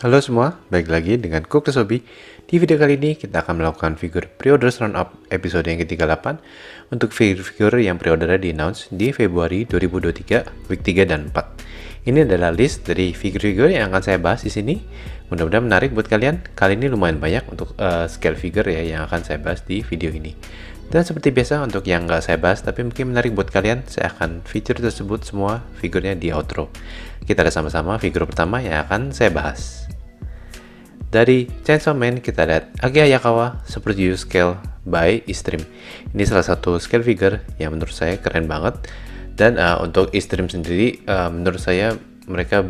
Halo semua, balik lagi dengan Kukles Hobby. Di video kali ini kita akan melakukan figur pre-orders roundup episode yang ke-38 untuk figur yang pre-ordernya di-announce di Februari 2023, week 3 dan 4. Ini adalah list dari figur-figur yang akan saya bahas di sini. Mudah-mudahan menarik buat kalian. Kali ini lumayan banyak untuk scale figure ya yang akan saya bahas di video ini. Dan seperti biasa untuk yang nggak saya bahas tapi mungkin menarik buat kalian, saya akan feature tersebut semua figurnya di outro. Kita lihat sama-sama figur pertama yang akan saya bahas. Dari Chainsaw Man kita lihat Age Hayakawa Super Jiu Scale by Extreme. Ini salah satu scale figure yang menurut saya keren banget. Dan untuk Extreme sendiri menurut saya mereka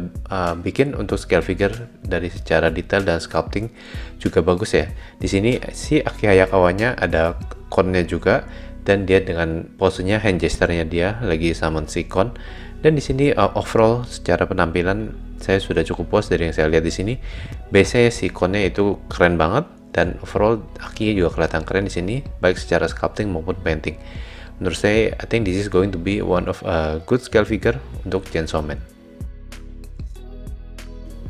bikin untuk scale figure dari secara detail dan sculpting juga bagus ya. Di sini si Age Hayakawanya ada konnya juga dan dia dengan posenya hand gesture-nya dia lagi summon si kon. Dan di sini overall secara penampilan saya sudah cukup puas dari yang saya lihat di sini. Base-nya si konnya itu keren banget dan overall Aki juga kelihatan keren di sini baik secara sculpting maupun painting. Menurut saya, I think this is going to be one of a good scale figure untuk Chainsaw Man.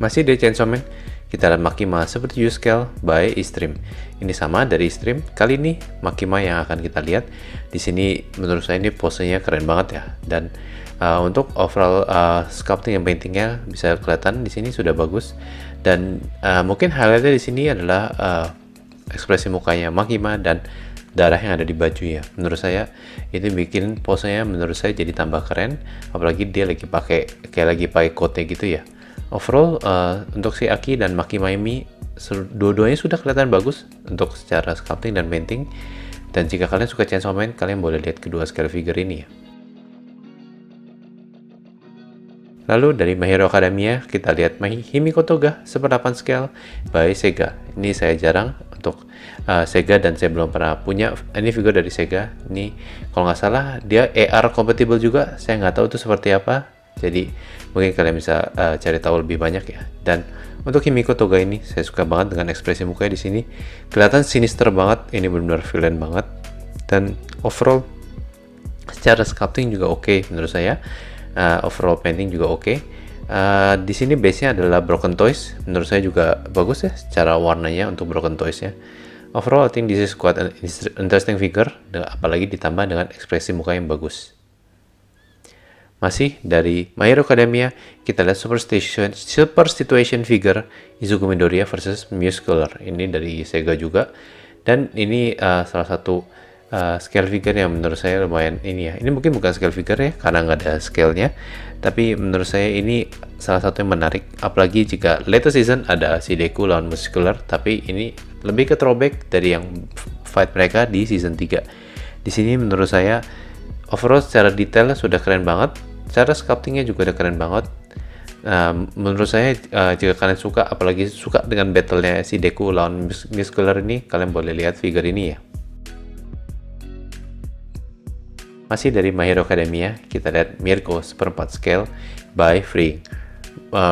Masih dari Chainsaw Man, kita lihat Makima seperti U-Scale by Extreme. Ini sama dari Extreme. Kali ini Makima yang akan kita lihat. Di sini menurut saya ini posenya keren banget ya. Dan untuk overall sculpting dan paintingnya bisa kelihatan di sini sudah bagus. Dan mungkin highlightnya di sini adalah ekspresi mukanya Makima dan darah yang ada di bajunya. Menurut saya itu bikin posenya menurut saya jadi tambah keren. Apalagi dia lagi pakai kayak lagi pakai coat gitu ya. Overall untuk si Aki dan Makima ini dua-duanya sudah kelihatan bagus untuk secara sculpting dan painting. Dan jika kalian suka Chainsaw Man, kalian boleh lihat kedua scale figure ini ya. Lalu dari My Hero Academia kita lihat Himiko Toga seper 8 scale by Sega. Ini saya jarang untuk Sega dan saya belum pernah punya ini figur dari Sega. Ini kalau nggak salah dia AR compatible juga. Saya nggak tahu itu seperti apa. Jadi mungkin kalian bisa cari tahu lebih banyak ya. Dan untuk Himiko Toga ini saya suka banget dengan ekspresi mukanya di sini. Kelihatan sinister banget. Ini benar-benar villain banget. Dan overall secara sculpting juga oke menurut saya. Overall painting juga oke. Di sini base-nya adalah Broken Toys. Menurut saya juga bagus ya secara warnanya untuk Broken Toys-nya. Overall I think this is quite an interesting figure, apalagi ditambah dengan ekspresi muka yang bagus. Masih dari My Hero Academia kita lihat Super Situation Figure Izuku Midoriya versus Muscular. Ini dari Sega juga. Dan ini salah satu scale figure yang menurut saya lumayan ini ya. Ini mungkin bukan scale figure ya karena nggak ada scale-nya, tapi menurut saya ini salah satu yang menarik. Apalagi jika latest season ada si Deku lawan Muscular, tapi ini lebih ke throwback dari yang fight mereka di season 3. Di sini menurut saya overall secara detail sudah keren banget, secara sculptingnya juga udah keren banget. Menurut saya jika kalian suka, apalagi suka dengan battle-nya si Deku lawan Muscular ini, kalian boleh lihat figure ini ya. Masih dari My Hero Academia, kita lihat Mirko seperempat scale by Free.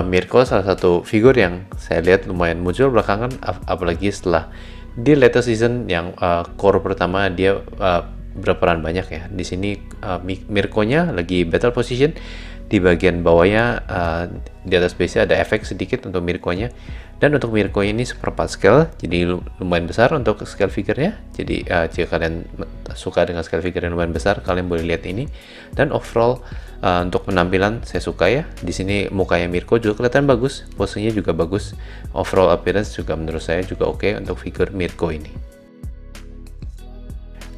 Mirko salah satu figur yang saya lihat lumayan muncul belakangan, apalagi setelah di latest season yang core pertama dia berperan banyak ya. Di sini Mirko-nya lagi battle position, di bagian bawahnya di atas base ada efek sedikit untuk Mirko-nya. Dan untuk Mirko ini seperempat scale, jadi lumayan besar untuk scale figure-nya. Jadi jika kalian suka dengan scale figure yang lumayan besar, kalian boleh lihat ini. Dan overall untuk penampilan saya suka ya. Di sini mukanya Mirko juga kelihatan bagus, posenya juga bagus. Overall appearance juga menurut saya juga oke untuk figur Mirko ini.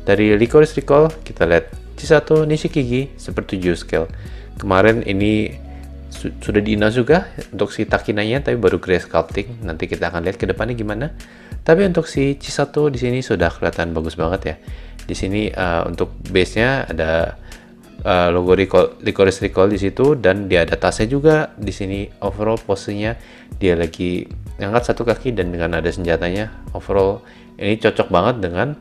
Dari Licorice Recall kita lihat Chisato Nishikigi seperti 7 scale. Kemarin ini sudah di-announce juga untuk si Takinanya, tapi baru grey sculpting. Nanti kita akan lihat ke depannya gimana. Tapi untuk si Chisato di sini sudah kelihatan bagus banget ya. Di sini untuk base-nya ada logo Licorice Recall di situ, dan dia ada tasnya juga. Di sini overall posenya dia lagi angkat satu kaki dan dengan ada senjatanya. Overall ini cocok banget dengan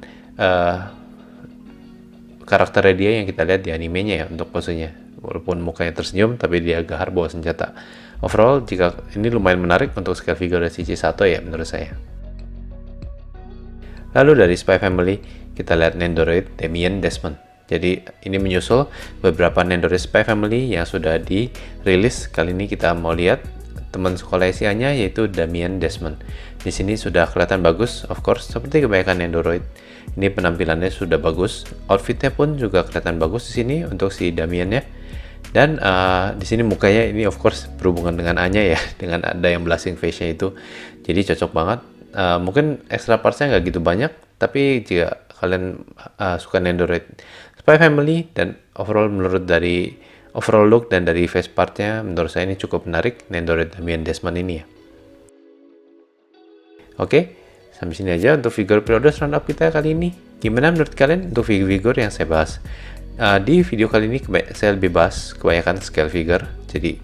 karakternya dia yang kita lihat di animenya ya untuk posenya. Walaupun mukanya tersenyum, tapi dia gahar bawa senjata. Overall, jika ini lumayan menarik untuk scale figure si Chisato ya menurut saya. Lalu dari Spy Family, kita lihat Nendoroid Damien Desmond. Jadi ini menyusul beberapa Nendoroid Spy Family yang sudah dirilis. Kali ini kita mau lihat teman sekolah SIA-nya, yaitu Damian Desmond. Di sini sudah kelihatan bagus, of course, seperti kebanyakan Android. Ini penampilannya sudah bagus, outfitnya pun juga kelihatan bagus di sini untuk si Damian-nya. Dan di sini mukanya ini of course berhubungan dengan A-nya ya, dengan ada yang blushing face-nya itu. Jadi cocok banget. Mungkin extra parts-nya nggak gitu banyak, tapi jika kalian suka Android Spy Family dan menurut dari overall look dan dari face part-nya, menurut saya ini cukup menarik, Nendoroid Damian Desmond ini ya. Oke, sampai sini aja untuk figur periode roundup kita kali ini. Gimana menurut kalian untuk figur yang saya bahas? Di video kali ini saya lebih bahas kebanyakan scale figure, jadi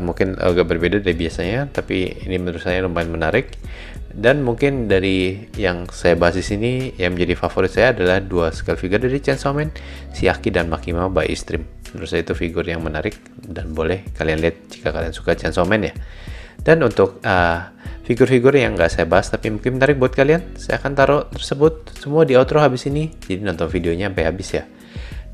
mungkin agak berbeda dari biasanya, tapi ini menurut saya lumayan menarik. Dan mungkin dari yang saya bahas di sini, yang menjadi favorit saya adalah dua scale figure dari Chainsaw Man, si Aki dan Makima by Extreme. Menurut saya itu figur yang menarik dan boleh kalian lihat jika kalian suka Chainsaw Man ya. Dan untuk figur-figur yang nggak saya bahas tapi mungkin menarik buat kalian, saya akan taruh tersebut semua di outro habis ini, jadi nonton videonya sampai habis ya.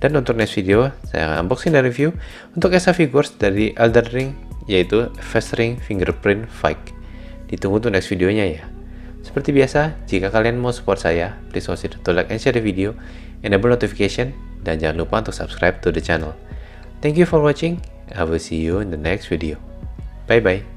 Dan untuk next video, saya akan unboxing dan review untuk ESA Figures dari Elden Ring, yaitu Fast Ring Fingerprint Fight. Ditunggu untuk next videonya ya. Seperti biasa, jika kalian mau support saya, please consider to like and share the video, enable notification, dan jangan lupa untuk subscribe to the channel. Thank you for watching, I will see you in the next video. Bye bye.